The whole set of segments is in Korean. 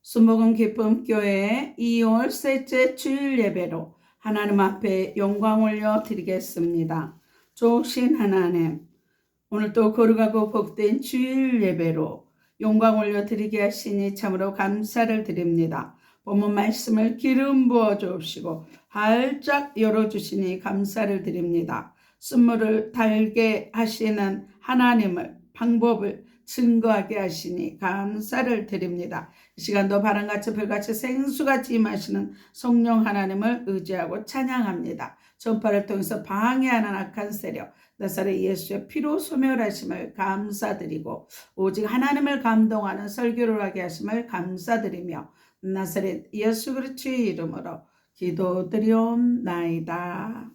수목은 기쁨 교회 2월 셋째 주일 예배로 하나님 앞에 영광 올려 드리겠습니다. 좋으신 하나님, 오늘도 거룩하고 복된 주일 예배로 영광 올려 드리게 하시니 참으로 감사를 드립니다. 본문 말씀을 기름 부어 주옵시고 활짝 열어주시니 감사를 드립니다. 쓴물을 달게 하시는 하나님을, 방법을 증거하게 하시니 감사를 드립니다. 이 시간도 바람같이 불같이 생수같이 임하시는 성령 하나님을 의지하고 찬양합니다. 전파를 통해서 방해하는 악한 세력, 나사렛 예수의 피로 소멸하심을 감사드리고 오직 하나님을 감동하는 설교를 하게 하심을 감사드리며 나사렛 예수 그리스도의 이름으로 기도드리옵나이다.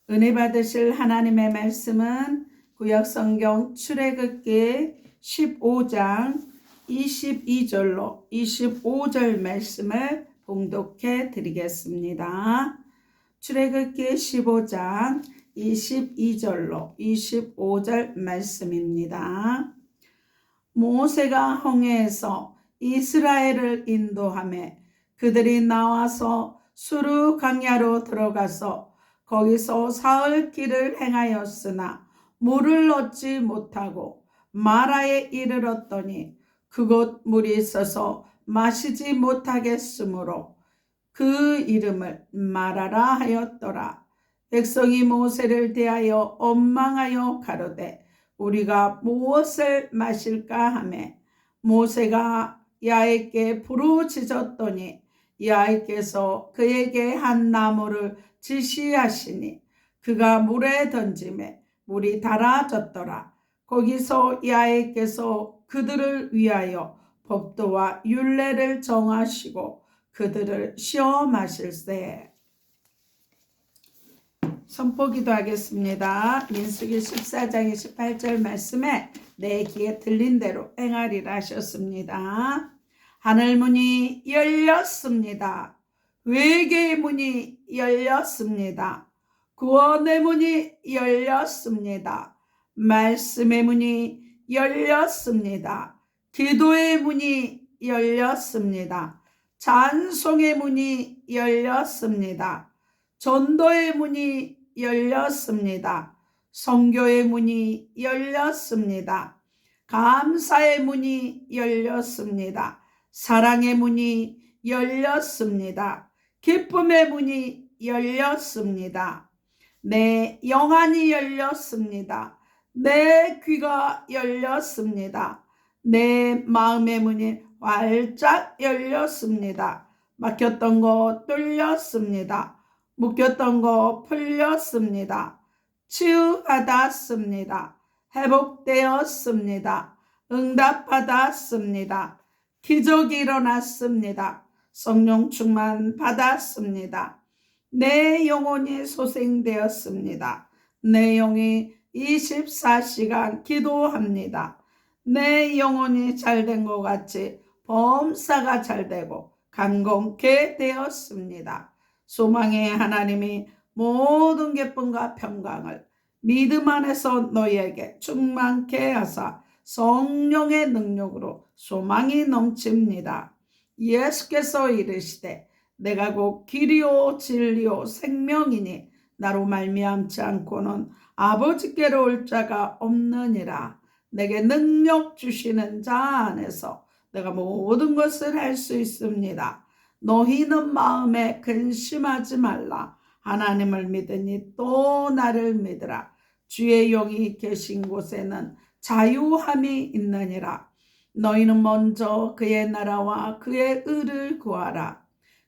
은혜 받으실 하나님의 말씀은 구약성경 출애굽기 15장 22절로 25절 말씀을 봉독해 드리겠습니다. 출애굽기 15장 22절로 25절 말씀입니다. 모세가 홍해에서 이스라엘을 인도하며 그들이 나와서 수르 광야로 들어가서 거기서 사흘 길을 행하였으나 물을 얻지 못하고 마라에 이르렀더니 그곳 물이 있어서 마시지 못하겠으므로 그 이름을 마라라 하였더라. 백성이 모세를 대하여 원망하여 가로되 우리가 무엇을 마실까 하며 모세가 야훼께 부르짖었더니 야훼께서 그에게 한 나무를 지시하시니 그가 물에 던지매 물이 달아졌더라. 거기서 야훼께서 그들을 위하여 법도와 율례를 정하시고 그들을 시험하실세. 선포기도 하겠습니다. 민수기 14장 28절 말씀에 내 귀에 들린 대로 행하리라 하셨습니다. 하늘문이 열렸습니다. 회개의 문이 열렸습니다. 구원의 문이 열렸습니다. 말씀의 문이 열렸습니다. 기도의 문이 열렸습니다. 찬송의 문이 열렸습니다. 전도의 문이 열렸습니다. 선교의 문이 열렸습니다. 감사의 문이 열렸습니다. 사랑의 문이 열렸습니다. 기쁨의 문이 열렸습니다. 내 영안이 열렸습니다. 내 귀가 열렸습니다. 내 마음의 문이 활짝 열렸습니다. 막혔던 거 뚫렸습니다. 묶였던 거 풀렸습니다. 치유받았습니다. 회복되었습니다. 응답받았습니다. 기적이 일어났습니다. 성령 충만 받았습니다. 내 영혼이 소생되었습니다. 내 영이 24시간 기도합니다. 내 영혼이 잘된 것 같이 범사가 잘되고 강건케 되었습니다. 소망의 하나님이 모든 기쁨과 평강을 믿음 안에서 너희에게 충만케 하사 성령의 능력으로 소망이 넘칩니다. 예수께서 이르시되 내가 곧 길이요 진리요 생명이니 나로 말미암지 않고는 아버지께로 올 자가 없느니라. 내게 능력 주시는 자 안에서 내가 모든 것을 할 수 있습니다. 너희는 마음에 근심하지 말라. 하나님을 믿으니 또 나를 믿으라. 주의 영이 계신 곳에는 자유함이 있느니라. 너희는 먼저 그의 나라와 그의 의를 구하라.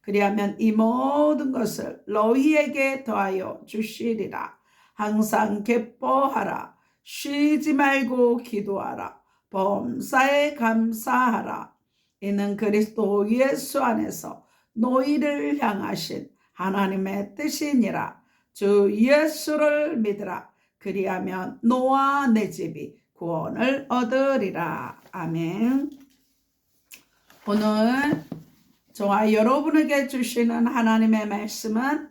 그리하면 이 모든 것을 너희에게 더하여 주시리라. 항상 기뻐하라. 쉬지 말고 기도하라. 범사에 감사하라. 이는 그리스도 예수 안에서 너희를 향하신 하나님의 뜻이니라. 주 예수를 믿으라. 그리하면 너와 내 집이 구원을 얻으리라. 아멘. 오늘 저와 여러분에게 주시는 하나님의 말씀은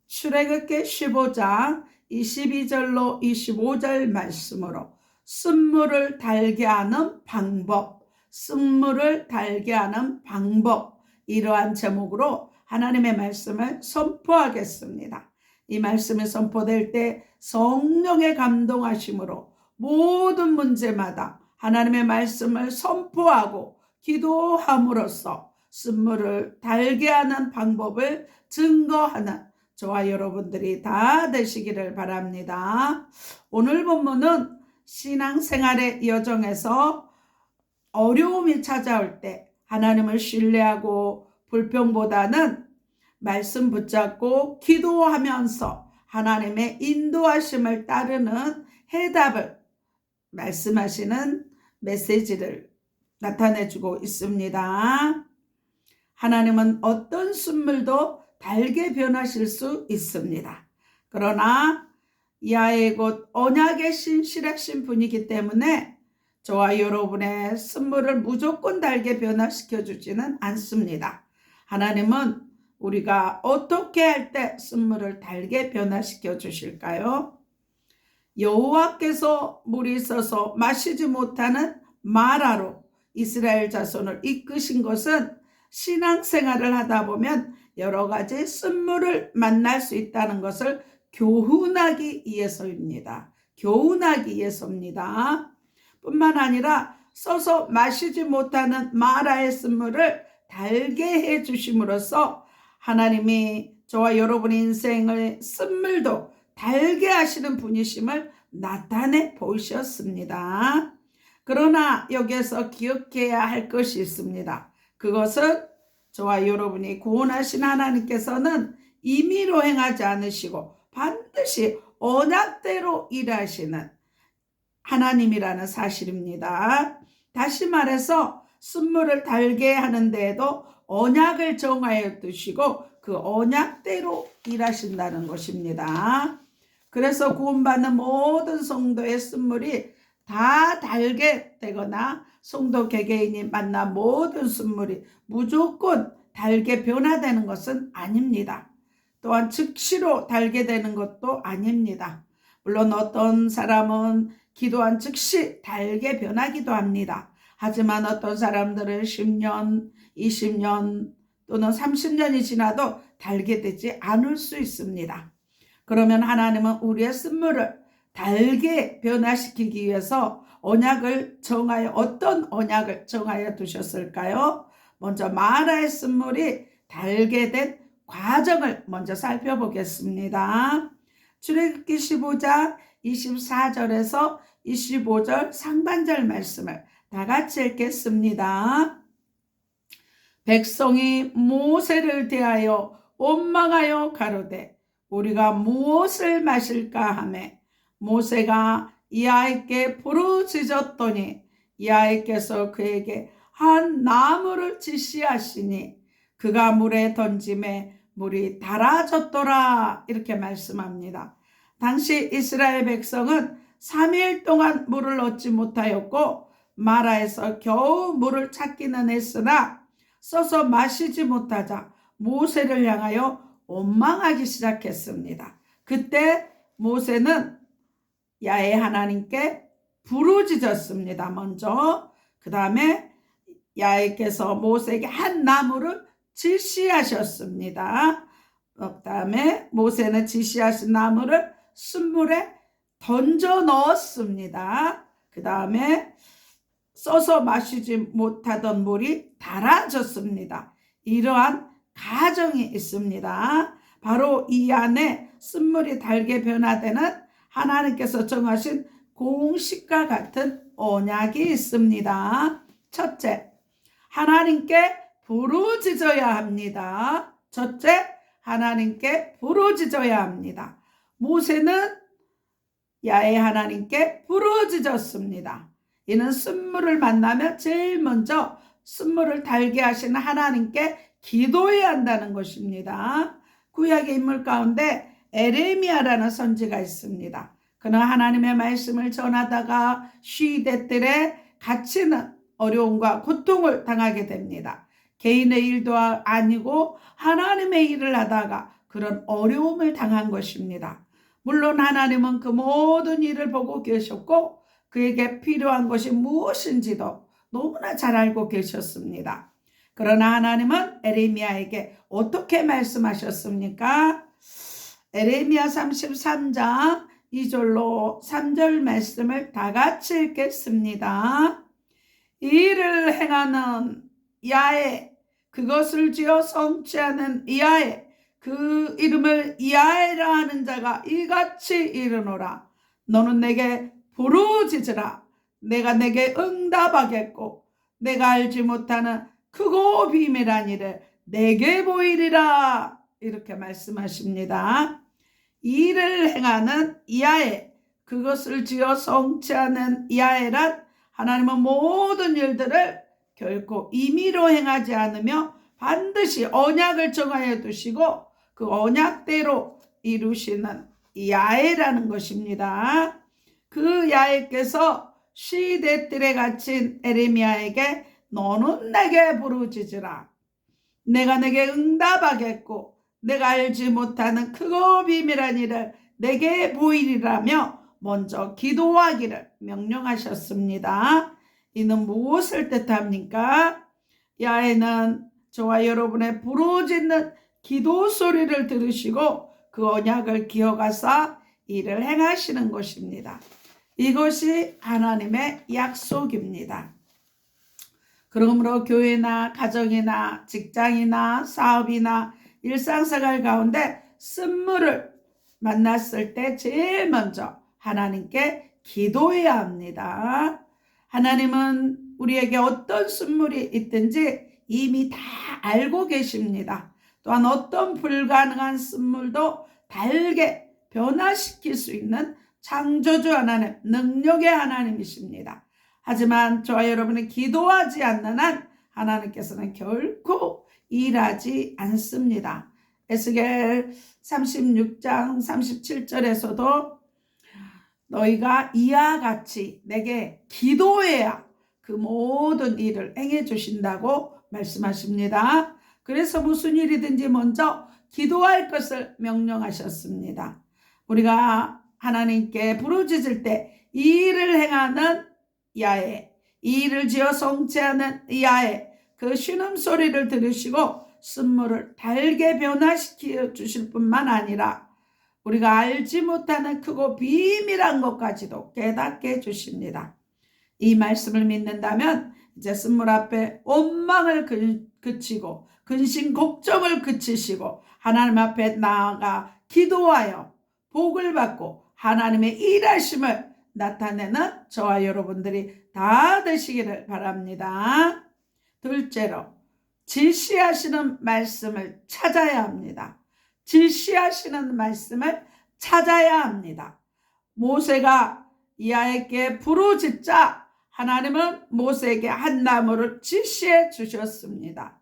출애굽기 15장 22절로 25절 말씀으로 쓴물을 달게 하는 방법, 쓴물을 달게 하는 방법, 이러한 제목으로 하나님의 말씀을 선포하겠습니다. 이 말씀이 선포될 때 성령의 감동하심으로 모든 문제마다 하나님의 말씀을 선포하고 기도함으로써 쓴물을 달게 하는 방법을 증거하는 저와 여러분들이 다 되시기를 바랍니다. 오늘 본문은 신앙생활의 여정에서 어려움이 찾아올 때 하나님을 신뢰하고 불평보다는 말씀 붙잡고 기도하면서 하나님의 인도하심을 따르는 해답을 말씀하시는 메시지를 나타내주고 있습니다. 하나님은 어떤 쓴물도 달게 변하실 수 있습니다. 그러나 야의 곧 언약의 신실하신 분이기 때문에 저와 여러분의 쓴물을 무조건 달게 변화시켜 주지는 않습니다. 하나님은 우리가 어떻게 할 때 쓴물을 달게 변화시켜 주실까요? 여호와께서 물이 있어서 마시지 못하는 마라로 이스라엘 자손을 이끄신 것은 신앙생활을 하다 보면 여러 가지 쓴물을 만날 수 있다는 것을 교훈하기 위해서입니다. 교훈하기 위해서입니다. 뿐만 아니라 써서 마시지 못하는 마라의 쓴물을 달게 해 주심으로써 하나님이 저와 여러분의 인생의 쓴물도 달게 하시는 분이심을 나타내 보이셨습니다. 그러나 여기에서 기억해야 할 것이 있습니다. 그것은 저와 여러분이 구원하신 하나님께서는 임의로 행하지 않으시고 반드시 언약대로 일하시는 하나님이라는 사실입니다. 다시 말해서 쓴물을 달게 하는 데에도 언약을 정하여 두시고 그 언약대로 일하신다는 것입니다. 그래서 구원받는 모든 성도의 쓴물이 다 달게 되거나 성도 개개인이 만난 모든 쓴물이 무조건 달게 변화되는 것은 아닙니다. 또한 즉시로 달게 되는 것도 아닙니다. 물론 어떤 사람은 기도한 즉시 달게 변하기도 합니다. 하지만 어떤 사람들은 10년, 20년 또는 30년이 지나도 달게 되지 않을 수 있습니다. 그러면 하나님은 우리의 쓴물을 달게 변화시키기 위해서 언약을 정하여 어떤 언약을 정하여 두셨을까요? 먼저 마라의 쓴물이 달게 된 과정을 먼저 살펴보겠습니다. 출애굽기 15장 24절에서 25절 상반절 말씀을 다 같이 읽겠습니다. 백성이 모세를 대하여 원망하여 가로되 우리가 무엇을 마실까 하매 모세가 이아에게 부르짖었더니 이아에께서 그에게 한 나무를 지시하시니 그가 물에 던짐에 물이 달아졌더라 이렇게 말씀합니다. 당시 이스라엘 백성은 3일 동안 물을 얻지 못하였고 마라에서 겨우 물을 찾기는 했으나 써서 마시지 못하자 모세를 향하여 원망하기 시작했습니다. 그때 모세는 야훼 하나님께 부르짖었습니다. 먼저 그 다음에 야훼께서 모세에게 한 나무를 지시하셨습니다. 그 다음에 모세는 지시하신 나무를 쓴물에 던져 넣었습니다. 그 다음에 써서 마시지 못하던 물이 달아졌습니다. 이러한 과정이 있습니다. 바로 이 안에 쓴물이 달게 변화되는 하나님께서 정하신 공식과 같은 언약이 있습니다. 첫째, 하나님께 부르짖어야 합니다. 첫째, 하나님께 부르짖어야 합니다. 모세는 야훼 하나님께 부르짖었습니다. 이는 쓴물을 만나면 제일 먼저 쓴물을 달게 하시는 하나님께 기도해야 한다는 것입니다. 구약의 인물 가운데 에레미야라는 선지가 있습니다. 그는 하나님의 말씀을 전하다가 시대들에 갇히는 어려움과 고통을 당하게 됩니다. 개인의 일도 아니고 하나님의 일을 하다가 그런 어려움을 당한 것입니다. 물론 하나님은 그 모든 일을 보고 계셨고 그에게 필요한 것이 무엇인지도 너무나 잘 알고 계셨습니다. 그러나 하나님은 에레미야에게 어떻게 말씀하셨습니까? 에레미야 33장 2절로 3절 말씀을 다 같이 읽겠습니다. 이 일을 행하는 야훼, 그것을 지어 성취하는 야훼, 그 이름을 야훼라 하는 자가 이같이 이르노라. 너는 내게 부르짖으라. 내가 내게 응답하겠고 내가 알지 못하는 크고 비밀한 일을 내게 보이리라. 이렇게 말씀하십니다. 이 일을 행하는 야훼, 그것을 지어 성취하는 야훼란 하나님은 모든 일들을 결코 임의로 행하지 않으며 반드시 언약을 정하여 두시고 그 언약대로 이루시는 야훼라는 것입니다. 그 야훼께서 시대뜰에 갇힌 에레미야에게 너는 내게 부르짖으라. 내가 내게 응답하겠고 내가 알지 못하는 크고 비밀한 일을 내게 보이리라며 먼저 기도하기를 명령하셨습니다. 이는 무엇을 뜻합니까? 야훼는 저와 여러분의 부르짖는 기도 소리를 들으시고 그 언약을 기억하사 이를 행하시는 것입니다. 이것이 하나님의 약속입니다. 그러므로 교회나 가정이나 직장이나 사업이나 일상생활 가운데 쓴물을 만났을 때 제일 먼저 하나님께 기도해야 합니다. 하나님은 우리에게 어떤 쓴물이 있든지 이미 다 알고 계십니다. 또한 어떤 불가능한 쓴물도 달게 변화시킬 수 있는 창조주 하나님, 능력의 하나님이십니다. 하지만 저와 여러분이 기도하지 않는 한 하나님께서는 결코 일하지 않습니다. 에스겔 36장 37절에서도 너희가 이와 같이 내게 기도해야 그 모든 일을 행해 주신다고 말씀하십니다. 그래서 무슨 일이든지 먼저 기도할 것을 명령하셨습니다. 우리가 하나님께 부르짖을 때 이 일을 행하는 야훼, 이 일을 지어 성취하는 야훼, 그 신음소리를 들으시고 쓴물을 달게 변화시켜 주실 뿐만 아니라 우리가 알지 못하는 크고 비밀한 것까지도 깨닫게 해주십니다. 이 말씀을 믿는다면 이제 쓴물 앞에 원망을 그치고 근심 걱정을 그치시고 하나님 앞에 나아가 기도하여 복을 받고 하나님의 일하심을 나타내는 저와 여러분들이 다 되시기를 바랍니다. 둘째로 지시하시는 말씀을 찾아야 합니다. 지시하시는 말씀을 찾아야 합니다. 모세가 야훼에게 부르짖자 하나님은 모세에게 한 나무를 지시해 주셨습니다.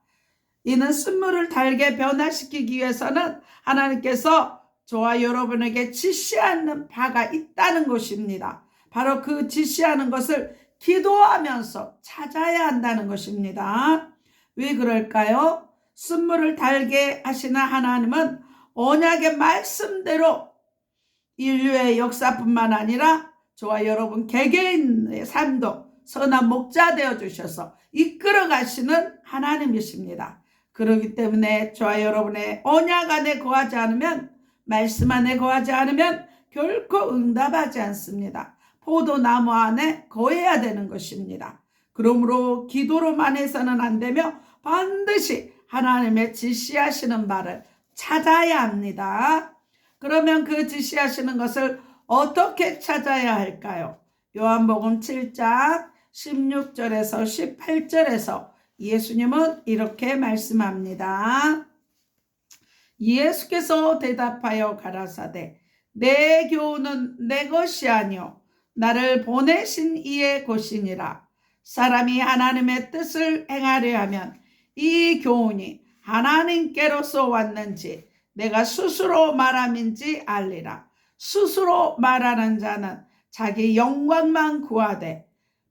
이는 쓴물을 달게 변화시키기 위해서는 하나님께서 저와 여러분에게 지시하는 바가 있다는 것입니다. 바로 그 지시하는 것을 기도하면서 찾아야 한다는 것입니다. 왜 그럴까요? 쓴물을 달게 하시는 하나님은 언약의 말씀대로 인류의 역사뿐만 아니라 저와 여러분 개개인의 삶도 선한 목자 되어 주셔서 이끌어 가시는 하나님이십니다. 그렇기 때문에 저와 여러분의 언약 안에 거하지 않으면, 말씀 안에 거하지 않으면 결코 응답하지 않습니다. 포도나무 안에 거해야 되는 것입니다. 그러므로 기도로만 해서는 안 되며 반드시 하나님의 지시하시는 바를 찾아야 합니다. 그러면 그 지시하시는 것을 어떻게 찾아야 할까요? 요한복음 7장 16절에서 18절에서 예수님은 이렇게 말씀합니다. 예수께서 대답하여 가라사대 내 교훈은 내 것이 아니요 나를 보내신 이의 것이니라. 사람이 하나님의 뜻을 행하려 하면 이 교훈이 하나님께로서 왔는지 내가 스스로 말함인지 알리라. 스스로 말하는 자는 자기 영광만 구하되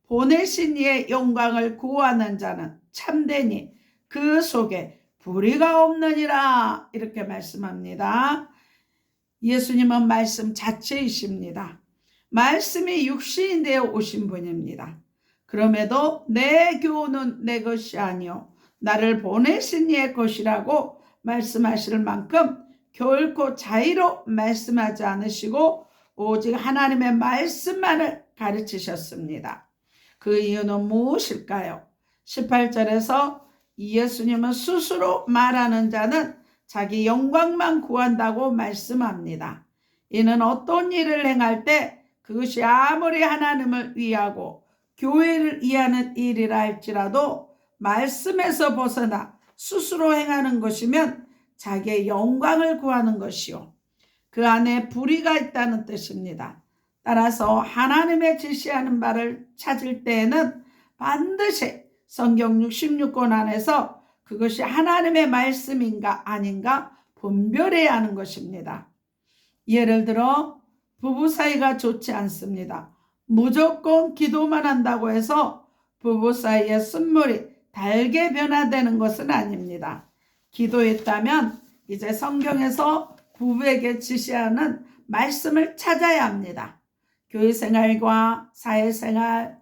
보내신 이의 영광을 구하는 자는 참되니 그 속에 불의가 없느니라. 이렇게 말씀합니다. 예수님은 말씀 자체이십니다. 말씀이 육신이 되어 오신 분입니다. 그럼에도 내 교훈은 내 것이 아니요 나를 보내신 이의 것이라고 말씀하실 만큼 결코 자의로 말씀하지 않으시고 오직 하나님의 말씀만을 가르치셨습니다. 그 이유는 무엇일까요? 18절에서 예수님은 스스로 말하는 자는 자기 영광만 구한다고 말씀합니다. 이는 어떤 일을 행할 때 그것이 아무리 하나님을 위하고 교회를 위하는 일이라 할지라도 말씀에서 벗어나 스스로 행하는 것이면 자기의 영광을 구하는 것이요 그 안에 불의가 있다는 뜻입니다. 따라서 하나님의 지시하는 바를 찾을 때에는 반드시 성경 66권 안에서 그것이 하나님의 말씀인가 아닌가 분별해야 하는 것입니다. 예를 들어 부부 사이가 좋지 않습니다. 무조건 기도만 한다고 해서 부부 사이의 쓴물이 달게 변화되는 것은 아닙니다. 기도했다면 이제 성경에서 부부에게 지시하는 말씀을 찾아야 합니다. 교회생활과 사회생활,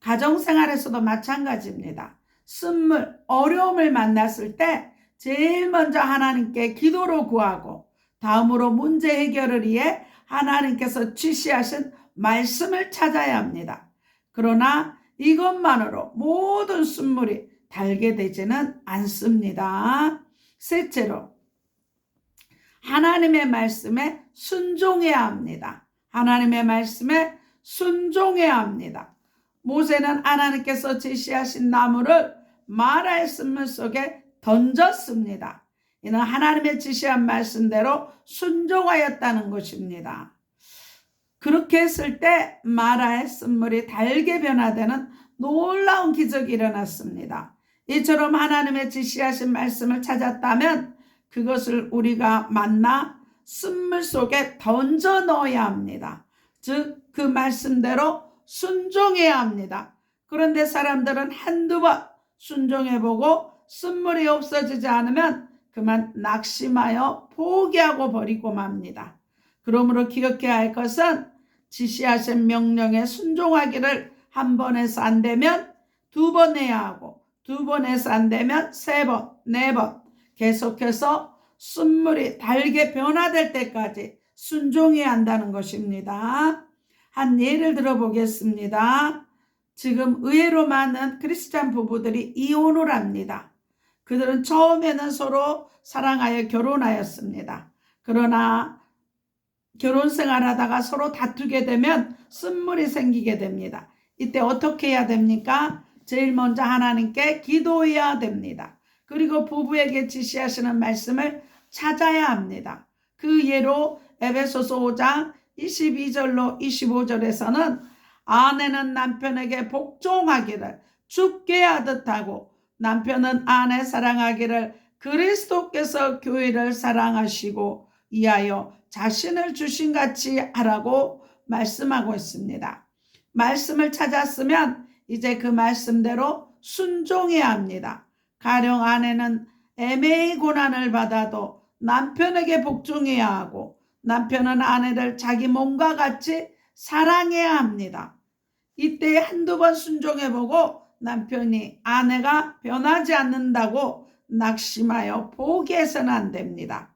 가정생활에서도 마찬가지입니다. 쓴물, 어려움을 만났을 때 제일 먼저 하나님께 기도로 구하고 다음으로 문제 해결을 위해 하나님께서 지시하신 말씀을 찾아야 합니다. 그러나 이것만으로 모든 쓴물이 달게 되지는 않습니다. 셋째로 하나님의 말씀에 순종해야 합니다. 하나님의 말씀에 순종해야 합니다. 모세는 하나님께서 제시하신 나무를 마라의 쓴물 속에 던졌습니다. 이는 하나님의 지시한 말씀대로 순종하였다는 것입니다. 그렇게 했을 때 마라의 쓴물이 달게 변화되는 놀라운 기적이 일어났습니다. 이처럼 하나님의 지시하신 말씀을 찾았다면 그것을 우리가 만나 쓴물 속에 던져 넣어야 합니다. 즉 그 말씀대로 순종해야 합니다. 그런데 사람들은 한두 번 순종해보고 쓴물이 없어지지 않으면 그만 낙심하여 포기하고 버리고 맙니다. 그러므로 기억해야 할 것은 지시하신 명령에 순종하기를 한 번 해서 안 되면 두 번 해야 하고 두 번 해서 안 되면 세 번, 네 번 계속해서 쓴물이 달게 변화될 때까지 순종해야 한다는 것입니다. 한 예를 들어보겠습니다. 지금 의외로 많은 크리스찬 부부들이 이혼을 합니다. 그들은 처음에는 서로 사랑하여 결혼하였습니다. 그러나 결혼 생활하다가 서로 다투게 되면 쓴물이 생기게 됩니다. 이때 어떻게 해야 됩니까? 제일 먼저 하나님께 기도해야 됩니다. 그리고 부부에게 지시하시는 말씀을 찾아야 합니다. 그 예로 에베소서 5장 22절로 25절에서는 아내는 남편에게 복종하기를 죽게 하듯 하고 남편은 아내 사랑하기를 그리스도께서 교회를 사랑하시고 이하여 자신을 주신같이 하라고 말씀하고 있습니다. 말씀을 찾았으면 이제 그 말씀대로 순종해야 합니다. 가령 아내는 애매히 고난을 받아도 남편에게 복종해야 하고 남편은 아내를 자기 몸과 같이 사랑해야 합니다. 이때 한두 번 순종해보고 남편이 아내가 변하지 않는다고 낙심하여 포기해서는 안 됩니다.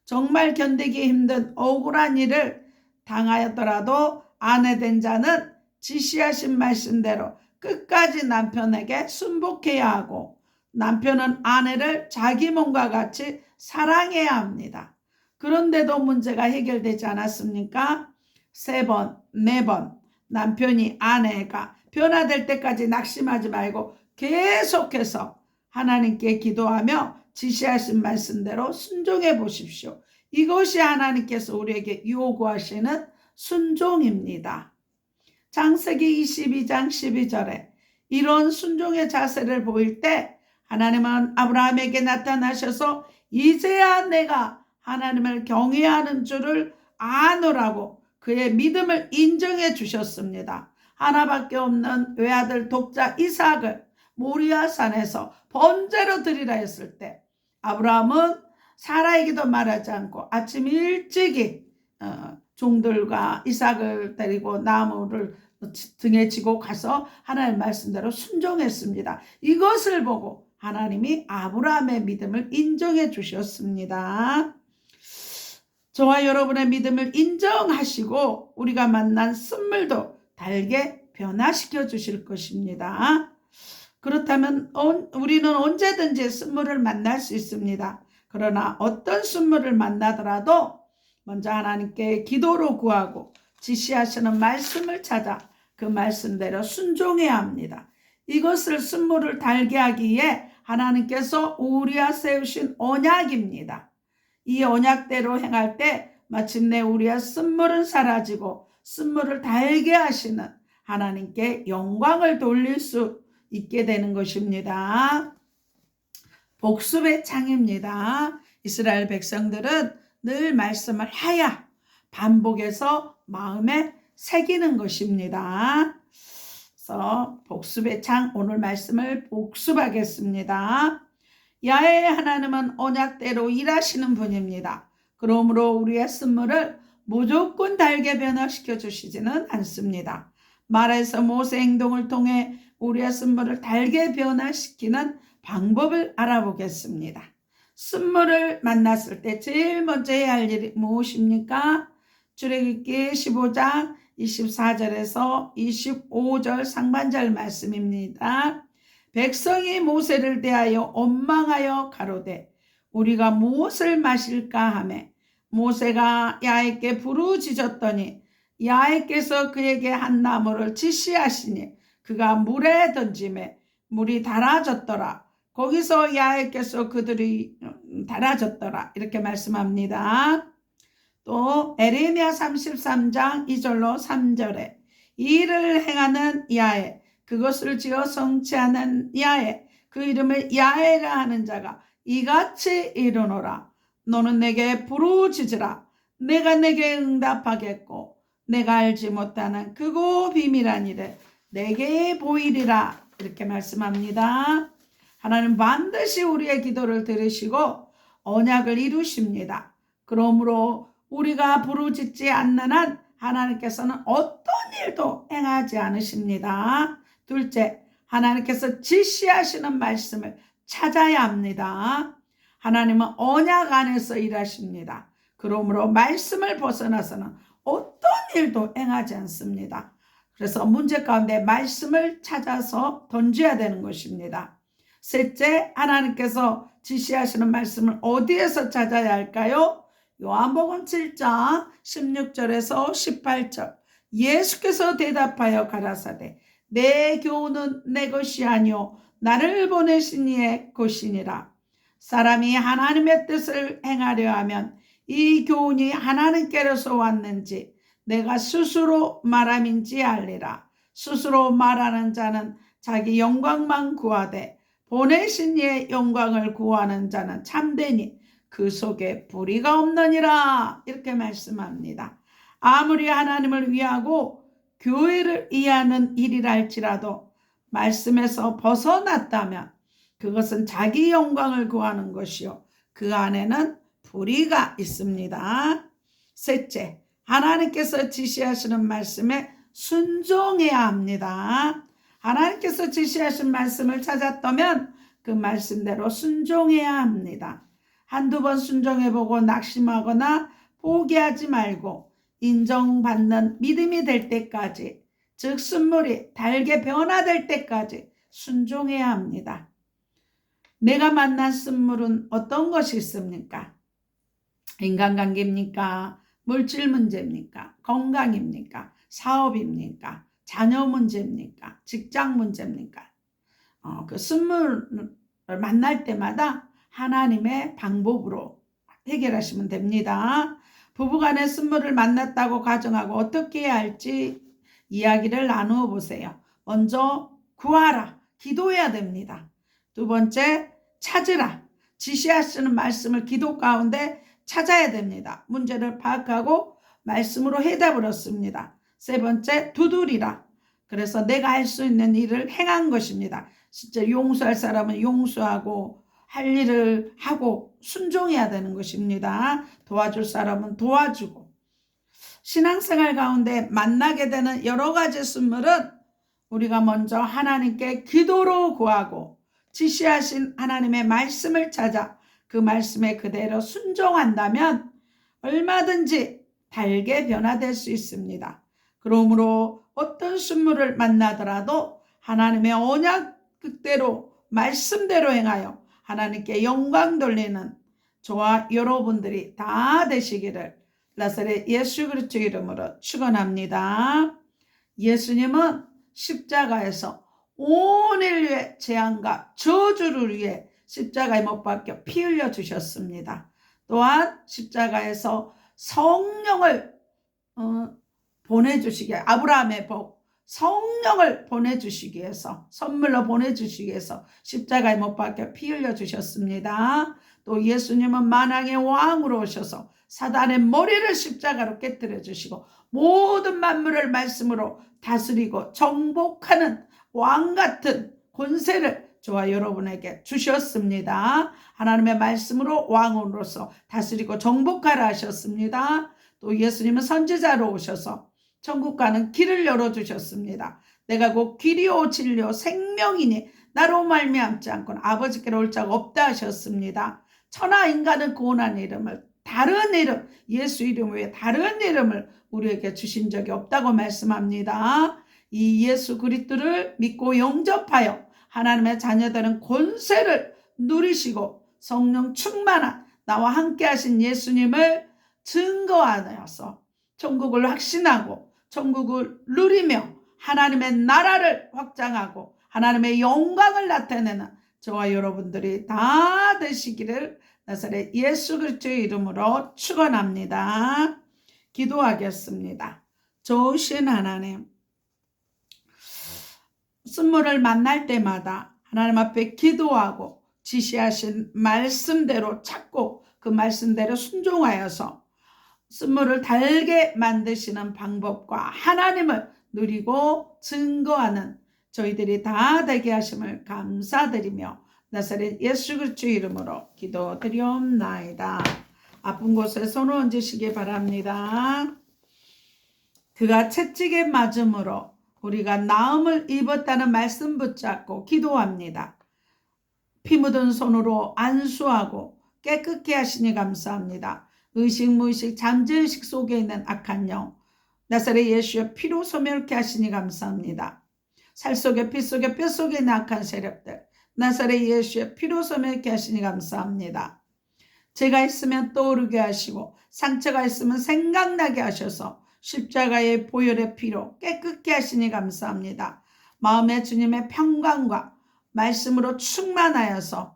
정말 견디기 힘든 억울한 일을 당하였더라도 아내 된 자는 지시하신 말씀대로 끝까지 남편에게 순복해야 하고 남편은 아내를 자기 몸과 같이 사랑해야 합니다. 그런데도 문제가 해결되지 않았습니까? 세 번, 네 번 남편이 아내가 변화될 때까지 낙심하지 말고 계속해서 하나님께 기도하며 지시하신 말씀대로 순종해 보십시오. 이것이 하나님께서 우리에게 요구하시는 순종입니다. 창세기 22장 12절에 이런 순종의 자세를 보일 때 하나님은 아브라함에게 나타나셔서 이제야 내가 하나님을 경외하는 줄을 아노라고 그의 믿음을 인정해 주셨습니다. 하나밖에 없는 외아들 독자 이삭을 모리아 산에서 번제로 드리라 했을 때 아브라함은 사라에게도 말하지 않고 아침 일찍이 종들과 이삭을 데리고 나무를 등에 지고 가서 하나님 말씀대로 순종했습니다. 이것을 보고 하나님이 아브라함의 믿음을 인정해 주셨습니다. 저와 여러분의 믿음을 인정하시고 우리가 만난 쓴물도 달게 변화시켜 주실 것입니다. 그렇다면 우리는 언제든지 쓴물을 만날 수 있습니다. 그러나 어떤 쓴물을 만나더라도 먼저 하나님께 기도로 구하고 지시하시는 말씀을 찾아 그 말씀대로 순종해야 합니다. 이것을 쓴물을 달게 하기 위해 하나님께서 우리와 세우신 언약입니다. 이 언약대로 행할 때 마침내 우리의 쓴물은 사라지고 쓴물을 달게 하시는 하나님께 영광을 돌릴 수 있게 되는 것입니다. 복습의 창입니다. 이스라엘 백성들은 늘 말씀을 하야 반복해서 마음에 새기는 것입니다. 그래서 복습의 창, 오늘 말씀을 복습하겠습니다. 야훼 하나님은 언약대로 일하시는 분입니다. 그러므로 우리의 쓴물을 무조건 달게 변화시켜 주시지는 않습니다. 말에서 모세 행동을 통해 우리의 쓴물을 달게 변화시키는 방법을 알아보겠습니다. 쓴물을 만났을 때 제일 먼저 해야 할 일이 무엇입니까? 출애굽기 15장 24절에서 25절 상반절 말씀입니다. 백성이 모세를 대하여 원망하여 가로되 우리가 무엇을 마실까 하매 모세가 야훼께 부르짖었더니 야훼께서 그에게 한 나무를 지시하시니 그가 물에 던지매 물이 달아졌더라. 거기서 야훼께서 그들이 달아졌더라. 이렇게 말씀합니다. 또 에레미야 33장 2절로 3절에 이 일을 행하는 야훼 그것을 지어 성취하는 야훼 그 이름을 야훼라 하는 자가 이같이 이르노라. 너는 내게 부르짖으라. 내가 내게 응답하겠고 내가 알지 못하는 크고 비밀한 일을 내게 보이리라. 이렇게 말씀합니다. 하나님 반드시 우리의 기도를 들으시고 언약을 이루십니다. 그러므로 우리가 부르짖지 않는 한 하나님께서는 어떤 일도 행하지 않으십니다. 둘째, 하나님께서 지시하시는 말씀을 찾아야 합니다. 하나님은 언약 안에서 일하십니다. 그러므로 말씀을 벗어나서는 어떤 일도 행하지 않습니다. 그래서 문제 가운데 말씀을 찾아서 던져야 되는 것입니다. 셋째, 하나님께서 지시하시는 말씀을 어디에서 찾아야 할까요? 요한복음 7장 16절에서 18절 예수께서 대답하여 가라사대 내 교훈은 내 것이 아니요 나를 보내신 이의 것이니라. 사람이 하나님의 뜻을 행하려 하면 이 교훈이 하나님께로서 왔는지 내가 스스로 말함인지 알리라. 스스로 말하는 자는 자기 영광만 구하되 보내신 이의 영광을 구하는 자는 참되니 그 속에 불의가 없느니라. 이렇게 말씀합니다. 아무리 하나님을 위하고 교회를 이해하는 일이라 할지라도 말씀에서 벗어났다면 그것은 자기 영광을 구하는 것이요 그 안에는 불의가 있습니다. 셋째, 하나님께서 지시하시는 말씀에 순종해야 합니다. 하나님께서 지시하신 말씀을 찾았다면 그 말씀대로 순종해야 합니다. 한두 번 순종해보고 낙심하거나 포기하지 말고 인정받는 믿음이 될 때까지, 즉 쓴물이 달게 변화될 때까지 순종해야 합니다. 내가 만난 쓴물은 어떤 것이 있습니까? 인간관계입니까? 물질 문제입니까? 건강입니까? 사업입니까? 자녀 문제입니까? 직장 문제입니까? 그 쓴물을 만날 때마다 하나님의 방법으로 해결하시면 됩니다. 부부간에 쓴물을 만났다고 가정하고 어떻게 해야 할지 이야기를 나누어 보세요. 먼저 구하라. 기도해야 됩니다. 두 번째, 찾으라. 지시하시는 말씀을 기도 가운데 찾아야 됩니다. 문제를 파악하고 말씀으로 해답을 얻습니다. 세 번째, 두드리라. 그래서 내가 할 수 있는 일을 행한 것입니다. 진짜 용서할 사람은 용서하고 할 일을 하고 순종해야 되는 것입니다. 도와줄 사람은 도와주고 신앙생활 가운데 만나게 되는 여러 가지 순물은 우리가 먼저 하나님께 기도로 구하고 지시하신 하나님의 말씀을 찾아 그 말씀에 그대로 순종한다면 얼마든지 달게 변화될 수 있습니다. 그러므로 어떤 순물을 만나더라도 하나님의 언약 그대로 말씀대로 행하여 하나님께 영광 돌리는 저와 여러분들이 다 되시기를 나사렛 예수 그리스도 이름으로 축원합니다. 예수님은 십자가에서 온 인류의 재앙과 저주를 위해 십자가에 못 박혀 피 흘려 주셨습니다. 또한 십자가에서 성령을 보내주시기, 아브라함의 복, 성령을 보내주시기 위해서, 선물로 보내주시기 위해서 십자가에 못 박혀 피 흘려 주셨습니다. 또 예수님은 만왕의 왕으로 오셔서 사단의 머리를 십자가로 깨뜨려 주시고 모든 만물을 말씀으로 다스리고 정복하는 왕 같은 권세를 저와 여러분에게 주셨습니다. 하나님의 말씀으로 왕으로서 다스리고 정복하라 하셨습니다. 또 예수님은 선지자로 오셔서 천국 가는 길을 열어주셨습니다. 내가 곧 길이요 진리요 생명이니 나로 말미암지 않고는 아버지께로 올 자가 없다 하셨습니다. 천하 인간은 구원한 이름을 다른 이름, 예수 이름 외에 다른 이름을 우리에게 주신 적이 없다고 말씀합니다. 이 예수 그리스도를 믿고 영접하여 하나님의 자녀들은 권세를 누리시고 성령 충만한 나와 함께 하신 예수님을 증거하여서 천국을 확신하고 천국을 누리며 하나님의 나라를 확장하고 하나님의 영광을 나타내는 저와 여러분들이 다 되시기를 나사렛 예수 그리스도의 이름으로 축원합니다. 기도하겠습니다. 좋으신 하나님, 순물을 만날 때마다 하나님 앞에 기도하고 지시하신 말씀대로 찾고 그 말씀대로 순종하여서 쓴물을 달게 만드시는 방법과 하나님을 누리고 증거하는 저희들이 다 되게 하심을 감사드리며 나사렛 예수 그리스도 이름으로 기도드리옵나이다. 아픈 곳에 손을 얹으시기 바랍니다. 그가 채찍에 맞음으로 우리가 나음을 입었다는 말씀 붙잡고 기도합니다. 피 묻은 손으로 안수하고 깨끗게 하시니 감사합니다. 의식 무의식 잠재의식 속에 있는 악한 영 나사렛 예수의 피로 소멸케 하시니 감사합니다. 살 속에 피 속에 뼈 속에 있는 악한 세력들 나사렛 예수의 피로 소멸케 하시니 감사합니다. 죄가 있으면 떠오르게 하시고 상처가 있으면 생각나게 하셔서 십자가의 보혈의 피로 깨끗게 하시니 감사합니다. 마음에 주님의 평강과 말씀으로 충만하여서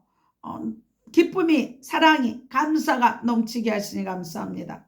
기쁨이 사랑이 감사가 넘치게 하시니 감사합니다.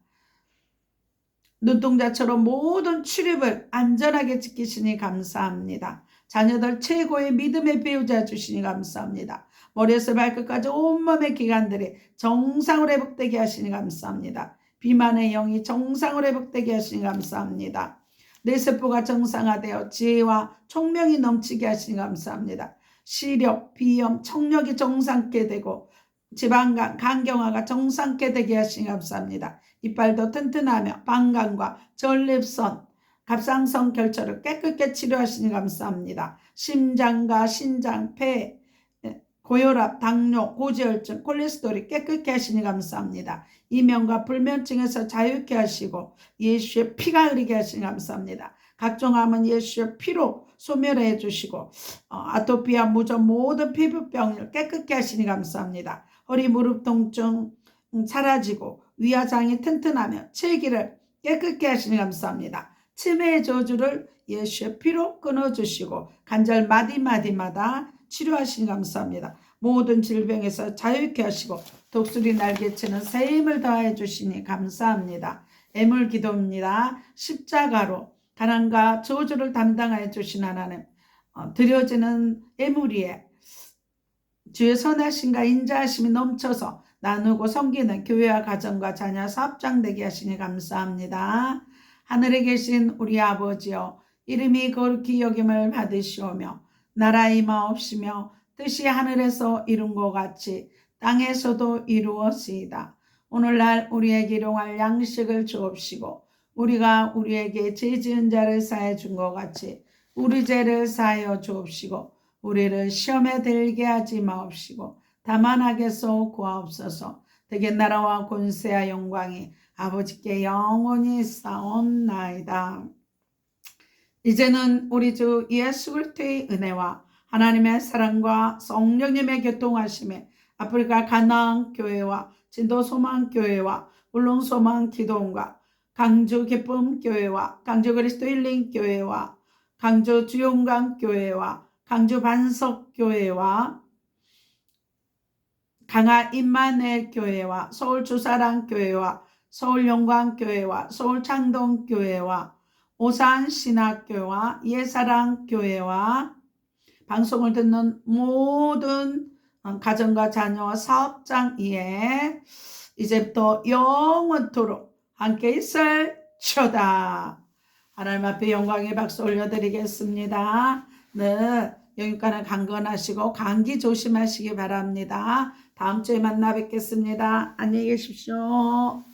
눈동자처럼 모든 출입을 안전하게 지키시니 감사합니다. 자녀들 최고의 믿음의 배우자 주시니 감사합니다. 머리에서 발끝까지 온몸의 기관들이 정상으로 회복되게 하시니 감사합니다. 비만의 영이 정상으로 회복되게 하시니 감사합니다. 내 세포가 정상화되어 지혜와 총명이 넘치게 하시니 감사합니다. 시력, 비염, 청력이 정상게 되고 지방간, 간경화가 정상게 되게 하시니 감사합니다. 이빨도 튼튼하며 방광과 전립선, 갑상선 결절을 깨끗게 치료하시니 감사합니다. 심장과 신장, 폐, 고혈압, 당뇨, 고지혈증, 콜레스테롤이 깨끗게 하시니 감사합니다. 이면과 불면증에서 자유케 하시고 예수의 피가 흐르게 하시니 감사합니다. 각종 암은 예수의 피로 소멸해 주시고 아토피와 무좀 모든 피부병을 깨끗게 하시니 감사합니다. 허리 무릎 통증 사라지고 위아장이 튼튼하며 체기를 깨끗게 하시니 감사합니다. 치매의 저주를 예수의 피로 끊어주시고 관절 마디마디마다 치료하시니 감사합니다. 모든 질병에서 자유케 하시고 독수리 날개치는 새 힘을 더해 주시니 감사합니다. 애물 기도입니다. 십자가로 가난과 저주를 담당하여 주신 하나님, 드려지는 애물 위에 주의 선하심과 인자하심이 넘쳐서 나누고 섬기는 교회와 가정과 자녀 사업장되게 하시니 감사합니다. 하늘에 계신 우리 아버지여, 이름이 거룩히 여김을 받으시오며 나라의 마옵시며 뜻이 하늘에서 이룬 것 같이 땅에서도 이루어지이다. 오늘날 우리에게 일용할 양식을 주옵시고 우리가 우리에게 죄 지은 자를 사해 준 것 같이 우리 죄를 사하여 주옵시고 우리를 시험에 들게 하지 마옵시고 다만 악에서 구하옵소서. 대개 나라와 권세와 영광이 아버지께 영원히 싸움나이다. 이제는 우리 주 예수 그리스도의 은혜와 하나님의 사랑과 성령님의 교통하심에 아프리카 가나안 교회와 진도 소망 교회와 울릉 소망 기도원과 강주 기쁨 교회와 강주 그리스도 힐링 교회와 강주 주용강 교회와 강주 반석 교회와 강화 임마누엘 교회와 서울 주사랑 교회와 서울 영광 교회와 서울 창동 교회와 오산 신학교와 예사랑 교회와 방송을 듣는 모든 가정과 자녀와 사업장 위에 이제부터 영원토록 함께 있을지어다. 하나님 앞에 영광의 박수 올려드리겠습니다. 네, 여기까지 강건하시고 감기 조심하시기 바랍니다. 다음 주에 만나 뵙겠습니다. 안녕히 계십시오.